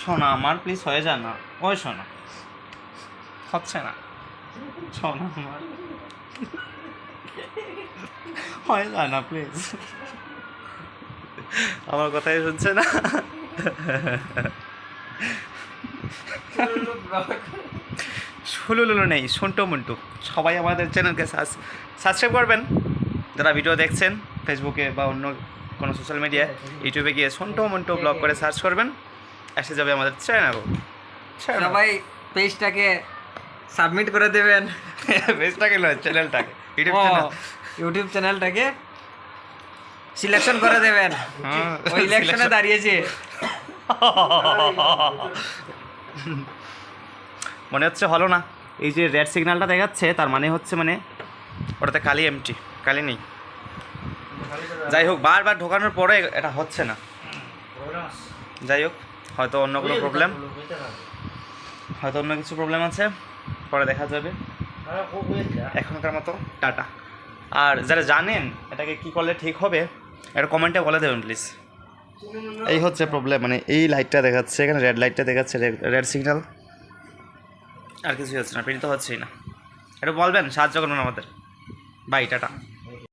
শোনা আমার প্লিজ হয়ে যা না, ওই শোনা হচ্ছে না, শোনা আমার হয়ে যায় না প্লিজ, আমার কথাই শুনছে না। সুলুলুলু নেই, সন্টু মন্টু। সবাই আমাদের চ্যানেলকে সাবস্ক্রাইব করবেন যারা ভিডিও দেখছেন ফেসবুকে বা অন্য কোনো সোশ্যাল মিডিয়ায়। ইউটিউবে গিয়ে সন্টু মন্টু ব্লগ করে সার্চ করবেন, এসে যাবে আমাদের চ্যানেল। সবাই পেজটাকে সাবমিট করে দেবেন। পেজটাকে নয়, চ্যানেলটাকে, ইউটিউব চ্যানেলটাকে সিলেকশন করে দেবেন। ওই ইলেকশনে দাঁড়িয়েছে, মনে হচ্ছে হলো না। এই যে রেড সিগন্যালটা দেখাচ্ছে তার মানে হচ্ছে মানে ওটাতে কালি এমটি, কালি নেই। যাই হোক, বারবার ঢোকানোর পরে এটা হচ্ছে না। যাই হোক, হয়তো অন্য কোনো প্রবলেম, হয়তো অন্য কিছু প্রবলেম আছে, পরে দেখা যাবে। এখনকার মতো টাটা। আর যারা জানেন এটাকে কী করলে ঠিক হবে, এটা কমেন্টে বলে দেবেন প্লিজ। এই হচ্ছে প্রবলেম, মানে এই লাইটটা দেখাচ্ছে এখানে, রেড লাইটটা দেখাচ্ছে, রেড সিগন্যাল, আর কিছুই হচ্ছে না, প্রিন্ট তো হচ্ছেই না। একটু বলবেন, সাহায্য করবেন আমাদের। Bye, tata.